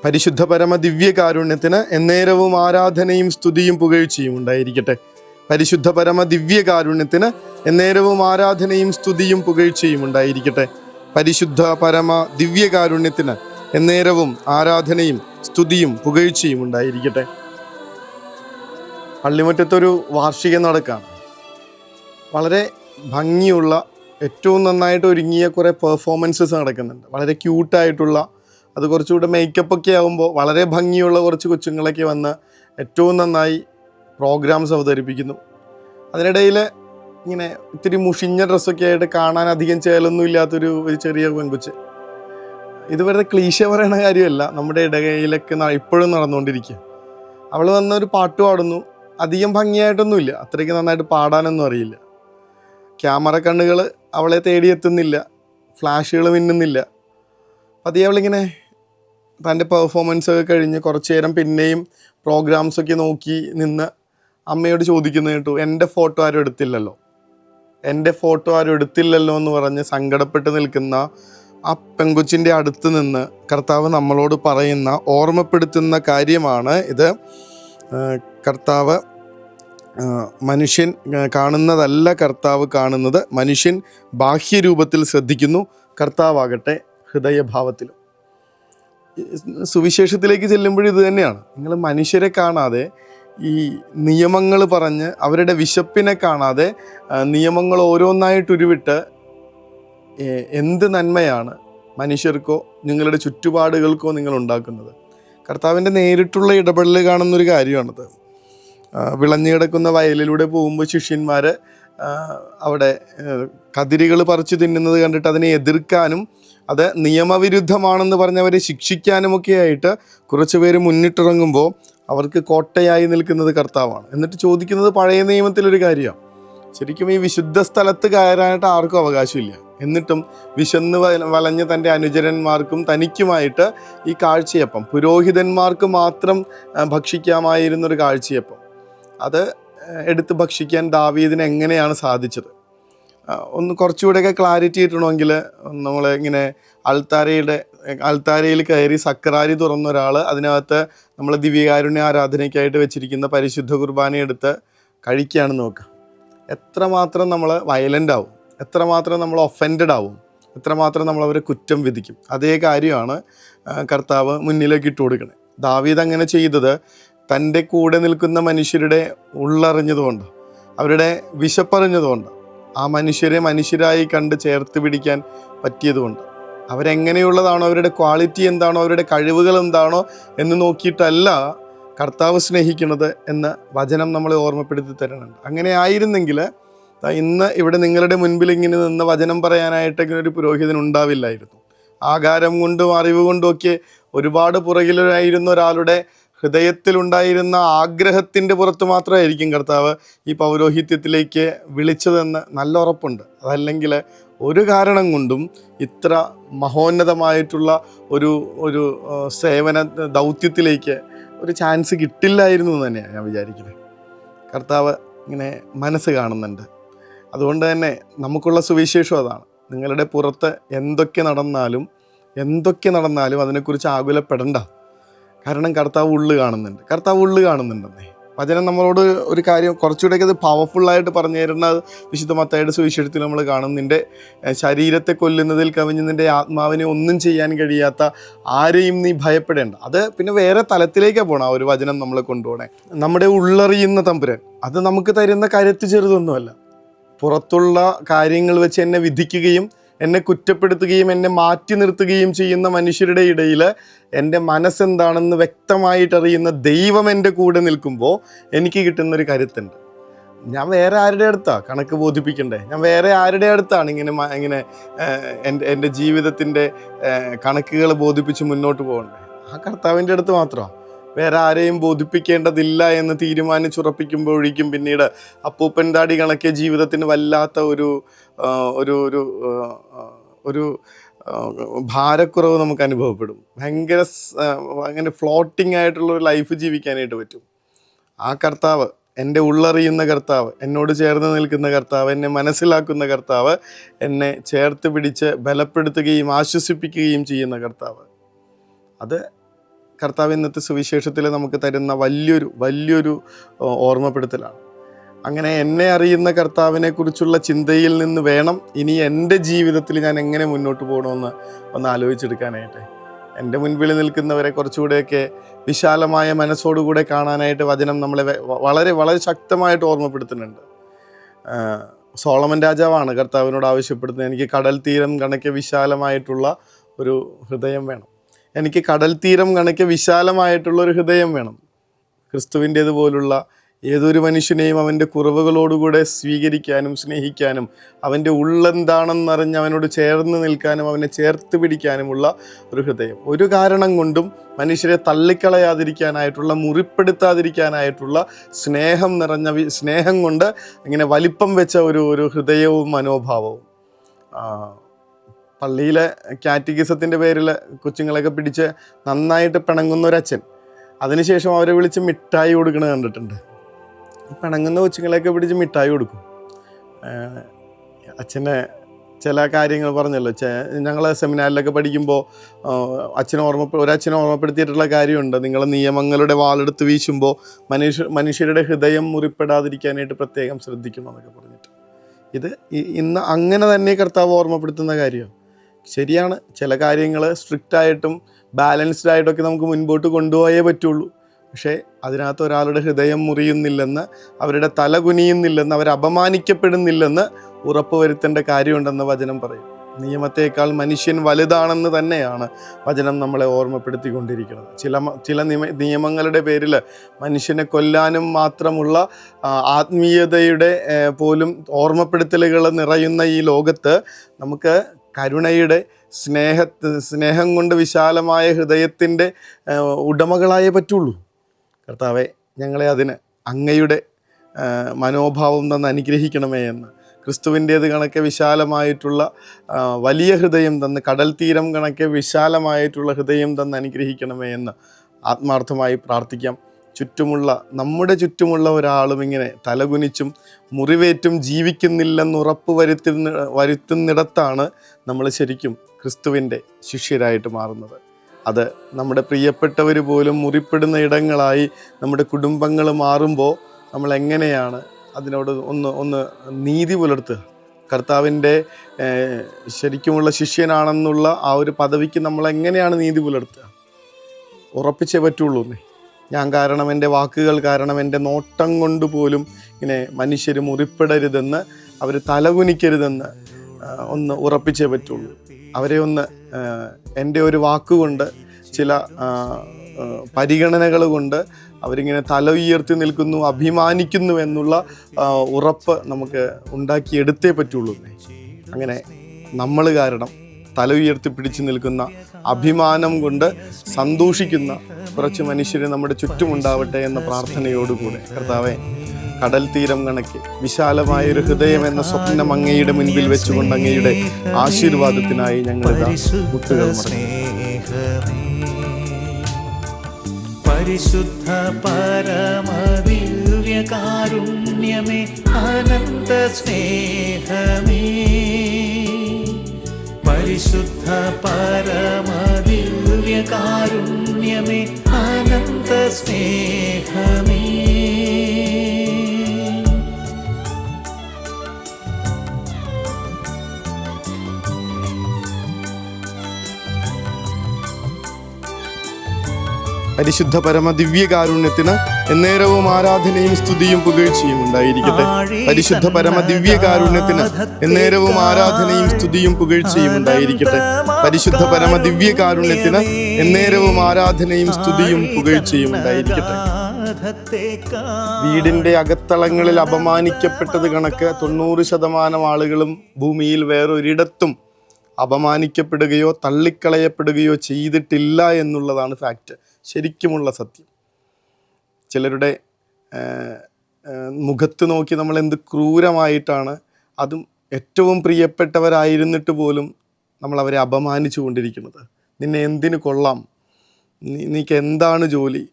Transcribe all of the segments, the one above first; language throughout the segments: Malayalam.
പരിശുദ്ധ പരമ ദിവ്യകാരുണ്യത്തിന് എന്നേരവും ആരാധനയും സ്തുതിയും പുകഴ്ചയും ഉണ്ടായിരിക്കട്ടെ. പരിശുദ്ധ പരമ ദിവ്യകാരുണ്യത്തിന് എന്നേരവും ആരാധനയും സ്തുതിയും പുകഴ്ചയും ഉണ്ടായിരിക്കട്ടെ. പരിശുദ്ധ പരമ ദിവ്യകാരുണ്യത്തിന് എന്നേരവും ആരാധനയും സ്തുതിയും പുകഴ്ചയും ഉണ്ടായിരിക്കട്ടെ. പള്ളിമുറ്റത്തൊരു വാർഷിക നടക്കാണ്. വളരെ ഭംഗിയുള്ള, ഏറ്റവും നന്നായിട്ട് ഒരുങ്ങിയ കുറേ പെർഫോമൻസസ് നടക്കുന്നുണ്ട്. വളരെ ക്യൂട്ടായിട്ടുള്ള, അത് കുറച്ചുകൂടെ മേക്കപ്പൊക്കെ ആകുമ്പോൾ വളരെ ഭംഗിയുള്ള കുറച്ച് കൊച്ചുങ്ങളൊക്കെ വന്ന് ഏറ്റവും നന്നായി പ്രോഗ്രാംസ് അവതരിപ്പിക്കുന്നു. അതിനിടയിൽ ഇങ്ങനെ ഇത്തിരി മുഷിഞ്ഞ ഡ്രസ്സൊക്കെ ആയിട്ട് കാണാൻ അധികം ചേലൊന്നും ഇല്ലാത്തൊരു ചെറിയ പെൺകൊച്ച്. ഇത് വെറുതെ ക്ലീശ പറയുന്ന കാര്യമല്ല, നമ്മുടെ ഇടകയിലൊക്കെ ഇപ്പോഴും നടന്നുകൊണ്ടിരിക്കുക. അവൾ വന്നൊരു പാട്ട് പാടുന്നു. അധികം ഭംഗിയായിട്ടൊന്നുമില്ല, അത്രയ്ക്ക് നന്നായിട്ട് പാടാനൊന്നും അറിയില്ല. ക്യാമറ കണ്ണുകൾ അവളെ തേടിയെത്തുന്നില്ല, ഫ്ലാഷുകൾ മിന്നുന്നില്ല. പതിയെ അവളിങ്ങനെ തൻ്റെ പെർഫോമൻസ് ഒക്കെ കഴിഞ്ഞ് കുറച്ച് നേരം പിന്നെയും പ്രോഗ്രാംസൊക്കെ നോക്കി നിന്ന് അമ്മയോട് ചോദിക്കുന്നു കേട്ടു, എൻ്റെ ഫോട്ടോ ആരും എടുത്തില്ലല്ലോ എന്ന് പറഞ്ഞ് സങ്കടപ്പെട്ട് നിൽക്കുന്ന ആ പെങ്കൊച്ചിൻ്റെ അടുത്ത് നിന്ന് കർത്താവ് നമ്മളോട് പറയുന്ന, ഓർമ്മപ്പെടുത്തുന്ന കാര്യമാണ് ഇത്. കർത്താവ് മനുഷ്യൻ കാണുന്നതല്ല കർത്താവ് കാണുന്നത്, മനുഷ്യൻ ബാഹ്യരൂപത്തിൽ ശ്രദ്ധിക്കുന്നു, കർത്താവാകട്ടെ ഹൃദയഭാവത്തിലും. സുവിശേഷത്തിലേക്ക് ചെല്ലുമ്പോഴും ഇത് തന്നെയാണ്. നിങ്ങൾ മനുഷ്യരെ കാണാതെ, ഈ നിയമങ്ങൾ പറഞ്ഞ് അവരുടെ വിശപ്പിനെ കാണാതെ നിയമങ്ങൾ ഓരോന്നായിട്ടുരുവിട്ട് എന്ത് നന്മയാണ് മനുഷ്യർക്കോ നിങ്ങളുടെ ചുറ്റുപാടുകൾക്കോ നിങ്ങൾ ഉണ്ടാക്കുന്നത്? കർത്താവിൻ്റെ നേരിട്ടുള്ള ഇടപെടൽ കാണുന്നൊരു കാര്യമാണത്. വിളഞ്ഞു കിടക്കുന്ന വയലിലൂടെ പോകുമ്പോൾ ശിഷ്യന്മാർ അവിടെ കതിരുകൾ പറിച്ചു തിന്നുന്നത് കണ്ടിട്ട് അതിനെ എതിർക്കാനും അത് നിയമവിരുദ്ധമാണെന്ന് പറഞ്ഞവരെ ശിക്ഷിക്കാനുമൊക്കെ ആയിട്ട് കുറച്ച് പേര് മുന്നിട്ടിറങ്ങുമ്പോൾ അവർക്ക് കോട്ടയായി നിൽക്കുന്നത് കർത്താവാണ്. എന്നിട്ട് ചോദിക്കുന്നത് പഴയ നിയമത്തിലൊരു കാര്യമാണ്. ശരിക്കും ഈ വിശുദ്ധ സ്ഥലത്ത് കയറാനായിട്ട് ആർക്കും അവകാശമില്ല. എന്നിട്ടും വിശന്ന് വലഞ്ഞ് തൻ്റെ അനുചരന്മാർക്കും തനിക്കുമായിട്ട് ഈ കാഴ്ചയപ്പം, പുരോഹിതന്മാർക്ക് മാത്രം ഭക്ഷിക്കാമായിരുന്നൊരു കാഴ്ചയപ്പം, അത് എടുത്ത് ഭക്ഷിക്കാൻ ദാവീദിന് എങ്ങനെയാണ് സാധിച്ചത്? ഒന്ന് കുറച്ചുകൂടെയൊക്കെ ക്ലാരിറ്റി കിട്ടണമെങ്കിൽ നമ്മൾ ഇങ്ങനെ അൾത്താരയിൽ കയറി സക്രാരി തുറന്ന ഒരാൾ അതിനകത്ത് നമ്മൾ ദിവ്യകാരുണ്യ ആരാധനയ്ക്കായിട്ട് വെച്ചിരിക്കുന്ന പരിശുദ്ധ കുർബാന എടുത്ത് കഴിക്കുകയാണെന്ന് നോക്കുക. എത്രമാത്രം നമ്മൾ വയലൻ്റ് ആവും, എത്രമാത്രം നമ്മൾ ഒഫൻഡഡ് ആവും, എത്രമാത്രം നമ്മളവരെ കുറ്റം വിധിക്കും. അതേ കാര്യമാണ് കർത്താവ് മുന്നിലേക്ക് ഇട്ട് കൊടുക്കണേ. ദാവീദ് അങ്ങനെ ചെയ്തത് തൻ്റെ കൂടെ നിൽക്കുന്ന മനുഷ്യരുടെ ഉള്ളറിഞ്ഞതുകൊണ്ട്, അവരുടെ വിശപ്പറിഞ്ഞതുകൊണ്ട്, ആ മനുഷ്യരെ മനുഷ്യരായി കണ്ട് ചേർത്ത് പിടിക്കാൻ പറ്റിയതുകൊണ്ട്, അവരെങ്ങനെയുള്ളതാണോ, അവരുടെ ക്വാളിറ്റി എന്താണോ, അവരുടെ കഴിവുകൾ എന്താണോ എന്ന് നോക്കിയിട്ടല്ല കർത്താവ് സ്നേഹിക്കുന്നത് എന്ന് വചനം നമ്മളെ ഓർമ്മപ്പെടുത്തി തരുന്നുണ്ട്. അങ്ങനെ ആയിരുന്നെങ്കിൽ ഇന്ന് ഇവിടെ നിങ്ങളുടെ മുൻപിൽ ഇങ്ങനെ നിന്ന് വചനം പറയാനായിട്ട് ഇങ്ങനെ ഒരു പുരോഹിതൻ ഉണ്ടാവില്ലായിരുന്നു. ആകാരം കൊണ്ടും അറിവ് കൊണ്ടുമൊക്കെ ഒരുപാട് പുറകിലായിരുന്ന ഒരാളുടെ ഹൃദയത്തിലുണ്ടായിരുന്ന ആഗ്രഹത്തിൻ്റെ പുറത്ത് മാത്രമായിരിക്കും കർത്താവ് ഈ പൗരോഹിത്യത്തിലേക്ക് വിളിച്ചതെന്ന് നല്ല ഉറപ്പുണ്ട്. അതല്ലെങ്കിൽ ഒരു കാരണം കൊണ്ടും ഇത്ര മഹോന്നതമായിട്ടുള്ള ഒരു സേവന ദൗത്യത്തിലേക്ക് ഒരു ചാൻസ് കിട്ടില്ലായിരുന്നു എന്ന് തന്നെയാണ് ഞാൻ വിചാരിക്കുന്നത്. കർത്താവ് ഇങ്ങനെ മനസ്സ് കാണുന്നുണ്ട്. അതുകൊണ്ട് തന്നെ നമുക്കുള്ള സുവിശേഷം അതാണ്. നിങ്ങളുടെ പുറത്ത് എന്തൊക്കെ നടന്നാലും അതിനെക്കുറിച്ച് ആകുലപ്പെടണ്ട. കാരണം കർത്താവ് ഉള്ളു കാണുന്നുണ്ടെന്നേ വചനം നമ്മളോട് ഒരു കാര്യം കുറച്ചുകൂടെയൊക്കെ അത് പവർഫുള്ളായിട്ട് പറഞ്ഞു തരുന്നത് വിശുദ്ധ മത്തായിയുടെ സുവിശേഷത്തിൽ നമ്മൾ കാണും. നിൻ്റെ ശരീരത്തെ കൊല്ലുന്നതിൽ കവിഞ്ഞ് നിൻ്റെ ആത്മാവിനെ ഒന്നും ചെയ്യാൻ കഴിയാത്ത ആരെയും നീ ഭയപ്പെടേണ്ട. അത് പിന്നെ വേറെ തലത്തിലേക്കാണ് പോകണം. ആ ഒരു വചനം നമ്മളെ കൊണ്ടുപോകണേ. നമ്മുടെ ഉള്ളറിയുന്ന തമ്പുരാൻ അത് നമുക്ക് തരുന്ന കരുത്ത് ചെറുതൊന്നുമല്ല. പുറത്തുള്ള കാര്യങ്ങൾ വെച്ച് എന്നെ വിധിക്കുകയും എന്നെ കുറ്റപ്പെടുത്തുകയും എന്നെ മാറ്റി നിർത്തുകയും ചെയ്യുന്ന മനുഷ്യരുടെ ഇടയിൽ എൻ്റെ മനസ്സെന്താണെന്ന് വ്യക്തമായിട്ടറിയുന്ന ദൈവം എൻ്റെ കൂടെ നിൽക്കുമ്പോൾ എനിക്ക് കിട്ടുന്നൊരു കരുത്തുണ്ട്. ഞാൻ വേറെ ആരുടെ അടുത്താണ് കണക്ക് ബോധിപ്പിക്കണ്ടേ? ഞാൻ വേറെ ആരുടെ അടുത്താണ് ഇങ്ങനെ എൻ്റെ ജീവിതത്തിൻ്റെ കണക്കുകൾ ബോധിപ്പിച്ച് മുന്നോട്ട് പോകണ്ടേ? ആ കർത്താവിൻ്റെ അടുത്ത് മാത്രമാണ്. വേറെ ആരെയും ബോധിപ്പിക്കേണ്ടതില്ല എന്ന് തീരുമാനിച്ചുറപ്പിക്കുമ്പോഴേക്കും പിന്നീട് അപ്പൂപ്പൻ താടി കണക്കിയ ജീവിതത്തിന് വല്ലാത്ത ഒരു ഭാരക്കുറവ് നമുക്ക് അനുഭവപ്പെടും. അങ്ങനെ ഫ്ലോട്ടിംഗ് ആയിട്ടുള്ള ഒരു ലൈഫ് ജീവിക്കാനായിട്ട് പറ്റും. ആ കർത്താവ്, എൻ്റെ ഉള്ളറിയുന്ന കർത്താവ്, എന്നോട് ചേർന്ന് നിൽക്കുന്ന കർത്താവ്, എന്നെ മനസ്സിലാക്കുന്ന കർത്താവ്, എന്നെ ചേർത്ത് പിടിച്ച് ബലപ്പെടുത്തുകയും ആശ്വസിപ്പിക്കുകയും ചെയ്യുന്ന കർത്താവ്, അത് കർത്താവ് ഇന്നത്തെ സുവിശേഷത്തിൽ നമുക്ക് തരുന്ന വലിയൊരു ഓർമ്മപ്പെടുത്തലാണ്. അങ്ങനെ എന്നെ അറിയുന്ന കർത്താവിനെ കുറിച്ചുള്ള ചിന്തയിൽ നിന്ന് വേണം ഇനി എൻ്റെ ജീവിതത്തിൽ ഞാൻ എങ്ങനെ മുന്നോട്ട് പോകണമെന്ന് ഒന്ന് ആലോചിച്ചെടുക്കാനായിട്ട്. എൻ്റെ മുൻപിൽ നിൽക്കുന്നവരെ കുറച്ചുകൂടെയൊക്കെ വിശാലമായ മനസ്സോടുകൂടെ കാണാനായിട്ട് വചനം നമ്മളെ വളരെ വളരെ ശക്തമായിട്ട് ഓർമ്മപ്പെടുത്തുന്നുണ്ട്. സോളമൻ രാജാവാണ് കർത്താവിനോട് ആവശ്യപ്പെടുന്നത്, എനിക്ക് കടൽ തീരം കണക്കെ വിശാലമായിട്ടുള്ള ഒരു ഹൃദയം വേണം, എനിക്ക് കടൽ തീരം കണക്കെ വിശാലമായിട്ടുള്ള ഒരു ഹൃദയം വേണം. ക്രിസ്തുവിൻ്റേതുപോലുള്ള ഏതൊരു മനുഷ്യനെയും അവൻ്റെ കുറവുകളോടുകൂടെ സ്വീകരിക്കാനും സ്നേഹിക്കാനും അവൻ്റെ ഉള്ളെന്താണെന്നറിഞ്ഞ് അവനോട് ചേർന്ന് നിൽക്കാനും അവനെ ചേർത്ത് പിടിക്കാനുമുള്ള ഒരു ഹൃദയം. ഒരു കാരണം കൊണ്ടും മനുഷ്യരെ തള്ളിക്കളയാതിരിക്കാനായിട്ടുള്ള, മുറിപ്പെടുത്താതിരിക്കാനായിട്ടുള്ള സ്നേഹം നിറഞ്ഞ സ്നേഹം കൊണ്ട് ഇങ്ങനെ വലിപ്പം വെച്ച ഒരു ഹൃദയവും മനോഭാവവും. പള്ളിയിലെ കാറ്റഗിസത്തിൻ്റെ പേരിൽ കൊച്ചുങ്ങളൊക്കെ പിടിച്ച് നന്നായിട്ട് പിണങ്ങുന്ന ഒരച്ഛൻ അതിനുശേഷം അവരെ വിളിച്ച് മിഠായി കൊടുക്കണത് കണ്ടിട്ടുണ്ട്. പിണങ്ങുന്ന കൊച്ചുങ്ങളെയൊക്കെ പിടിച്ച് മിഠായി കൊടുക്കും. അച്ഛനെ ചില കാര്യങ്ങൾ പറഞ്ഞല്ലോ, ഞങ്ങൾ സെമിനാറിലൊക്കെ പഠിക്കുമ്പോൾ ഒരച്ഛനെ ഓർമ്മപ്പെടുത്തിയിട്ടുള്ള കാര്യമുണ്ട്, നിങ്ങൾ നിയമങ്ങളുടെ വാളെടുത്ത് വീശുമ്പോൾ മനുഷ്യരുടെ ഹൃദയം മുറിപ്പെടാതിരിക്കാനായിട്ട് പ്രത്യേകം ശ്രദ്ധിക്കണം എന്നൊക്കെ പറഞ്ഞിട്ട്. ഇത് ഇന്ന് അങ്ങനെ തന്നെ കർത്താവ് ഓർമ്മപ്പെടുത്തുന്ന കാര്യമാണ്. ശരിയാണ്, ചില കാര്യങ്ങൾ സ്ട്രിക്റ്റായിട്ടും ബാലൻസ്ഡ് ആയിട്ടൊക്കെ നമുക്ക് മുൻപോട്ട് കൊണ്ടുപോയേ പറ്റുള്ളൂ. പക്ഷേ അതിനകത്ത് ഒരാളുടെ ഹൃദയം മുറിയുന്നില്ലെന്ന്, അവരുടെ തല കുനിയുന്നില്ലെന്ന്, അവർ അപമാനിക്കപ്പെടുന്നില്ലെന്ന് ഉറപ്പ് വരുത്തേണ്ട കാര്യമുണ്ടെന്ന് വചനം പറയും. നിയമത്തേക്കാൾ മനുഷ്യൻ വലുതാണെന്ന് തന്നെയാണ് വചനം നമ്മളെ ഓർമ്മപ്പെടുത്തിക്കൊണ്ടിരിക്കുന്നത്. ചില നിയമങ്ങളുടെ പേരിൽ മനുഷ്യനെ കൊല്ലാനും മാത്രമുള്ള ആത്മീയതയുടെ പോലും ഓർമ്മപ്പെടുത്തലുകൾ നിറയുന്ന ഈ ലോകത്ത് നമുക്ക് കരുണയുടെ സ്നേഹം കൊണ്ട് വിശാലമായ ഹൃദയത്തിൻ്റെ ഉടമകളായേ പറ്റുള്ളൂ. കർത്താവെ, ഞങ്ങളെ അതിന് അങ്ങയുടെ മനോഭാവം തന്ന് അനുഗ്രഹിക്കണമേ എന്ന്, ക്രിസ്തുവിൻ്റേത് കണക്കെ വിശാലമായിട്ടുള്ള വലിയ ഹൃദയം തന്ന്, കടൽ തീരം കണക്കെ വിശാലമായിട്ടുള്ള ഹൃദയം തന്ന് അനുഗ്രഹിക്കണമേ എന്ന് ആത്മാർത്ഥമായി പ്രാർത്ഥിക്കാം. നമ്മുടെ ചുറ്റുമുള്ള ഒരാളും ഇങ്ങനെ തലകുനിച്ചും മുറിവേറ്റും ജീവിക്കുന്നില്ലെന്ന് ഉറപ്പ് വരുത്തുന്നിടത്താണ് നമ്മൾ ശരിക്കും ക്രിസ്തുവിൻ്റെ ശിഷ്യരായിട്ട് മാറുന്നത്. അത് നമ്മുടെ പ്രിയപ്പെട്ടവർ പോലും മുറിപ്പെടുന്ന ഇടങ്ങളായി നമ്മുടെ കുടുംബങ്ങൾ മാറുമ്പോൾ നമ്മൾ എങ്ങനെയാണ് അതിനോട് ഒന്ന് നീതി പുലർത്തുക? കർത്താവിൻ്റെ ശരിക്കുമുള്ള ശിഷ്യനാണെന്നുള്ള ആ ഒരു പദവിക്ക് നമ്മൾ എങ്ങനെയാണ് നീതി പുലർത്തുക? ഉറപ്പിച്ചേ പറ്റുള്ളൂ. ഞാൻ കാരണം, എൻ്റെ വാക്കുകൾ കാരണം, എൻ്റെ നോട്ടം കൊണ്ട് പോലും ഇങ്ങനെ മനുഷ്യർ മുറിപ്പെടരുതെന്ന്, അവർ തലകുനിക്കരുതെന്ന് ഒന്ന് ഉറപ്പിച്ചേ പറ്റുള്ളൂ. അവരെ ഒന്ന് എൻ്റെ ഒരു വാക്കുകൊണ്ട്, ചില പരിഗണനകൾ കൊണ്ട് അവരിങ്ങനെ തല ഉയർത്തി നിൽക്കുന്നു, അഭിമാനിക്കുന്നു എന്നുള്ള ഉറപ്പ് നമുക്ക് ഉണ്ടാക്കിയെടുത്തേ പറ്റുള്ളൂ. അങ്ങനെ നമ്മൾ കാരണം തല ഉയർത്തി പിടിച്ചു നിൽക്കുന്ന, അഭിമാനം കൊണ്ട് സന്തോഷിക്കുന്ന കുറച്ച് മനുഷ്യർ നമ്മുടെ ചുറ്റുമുണ്ടാവട്ടെ എന്ന പ്രാർത്ഥനയോടുകൂടെ, കർത്താവെ, കടൽ തീരം കണക്കെ വിശാലമായൊരു ഹൃദയം എന്ന സ്വപ്നം അങ്ങയുടെ മുൻപിൽ വെച്ചുകൊണ്ട് അങ്ങയുടെ ആശീർവാദത്തിനായി ഞങ്ങളിതാ മുട്ടുകൾ മടങ്ങുന്നു. പരിശുദ്ധ പരമദിവ്യകാരുണ്യമേ, അനന്ത സ്നേഹമേ, പരിശുദ്ധ പരമദിവ്യകാരുണ്യമേ, അനന്ത സ്നേഹമേ. പരിശുദ്ധ പരമ ദിവ്യകാരുണ്യത്തിന് എന്നേരവും ആരാധനയും സ്തുതിയും പുകഴ്ചയും ഉണ്ടായിരിക്കട്ടെ. പരിശുദ്ധ പരമ ദിവ്യകാരുണ്യത്തിന് എന്നേരവും ആരാധനയും സ്തുതിയും പുകഴ്ചയും ഉണ്ടായിരിക്കട്ടെ. പരിശുദ്ധ പരമ ദിവ്യകാരുണ്യത്തിന് എന്നേരവും ആരാധനയും സ്തുതിയും പുകഴ്ചയും ഉണ്ടായിരിക്കട്ടെ. വീടിന്റെ അകത്തളങ്ങളിൽ അപമാനിക്കപ്പെട്ടത് കണക്ക് 90% ആളുകളും ഭൂമിയിൽ വേറൊരിടത്തും അപമാനിക്കപ്പെടുകയോ തള്ളിക്കളയപ്പെടുകയോ ചെയ്തിട്ടില്ല എന്നുള്ളതാണ് ഫാക്റ്റ്, ശരിക്കുമുള്ള സത്യം. ചിലരുടെ മുഖത്ത് നോക്കി നമ്മൾ എന്ത് ക്രൂരമായിട്ടാണ്, അതും ഏറ്റവും പ്രിയപ്പെട്ടവരായിരുന്നിട്ട് പോലും നമ്മൾ അവരെ അപമാനിച്ചു കൊണ്ടിരിക്കുന്നത്. നിന്നെ എന്തിനു കൊള്ളാം, നീക്ക് എന്താണ് ജോലി,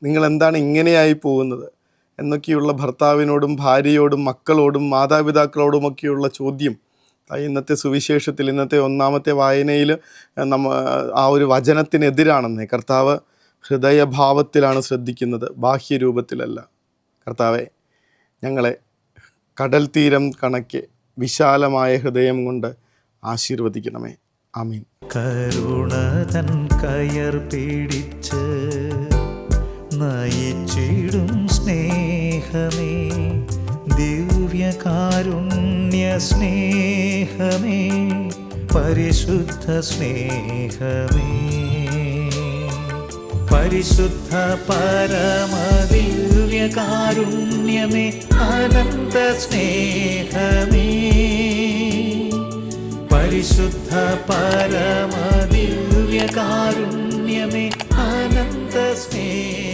നിങ്ങൾ എന്താണ് ഇങ്ങനെയായി പോകുന്നത് എന്നൊക്കെയുള്ള ഭർത്താവിനോടും ഭാര്യയോടും മക്കളോടും മാതാപിതാക്കളോടുമൊക്കെയുള്ള ചോദ്യം ഇന്നത്തെ സുവിശേഷത്തിൽ, ഇന്നത്തെ ഒന്നാമത്തെ വായനയിൽ ആ ഒരു വചനത്തിനെതിരാണെന്നേ കർത്താവ് ഹൃദയഭാവത്തിലാണ് ശ്രദ്ധിക്കുന്നത്, ബാഹ്യരൂപത്തിലല്ല. കർത്താവെ, ഞങ്ങളെ കടൽ തീരം കണക്കെ വിശാലമായ ഹൃദയം കൊണ്ട് ആശീർവദിക്കണമേ. ആമീൻ. കരുണതൻ കയർ പിടിച്ച് നയിച്ചിടും സ്നേഹമേ, ദിവ്യകാരുണ്യ സ്നേഹമേ, പരിശുദ്ധ സ്നേഹമേ, പരിശുദ്ധ പരമദിവ്യകാരുണ്യമേ, അനന്ത സ്നേഹമേ, പരിശുദ്ധ പരമദിവ്യകാരുണ്യമേ, അനന്ത സ്നേഹമേ.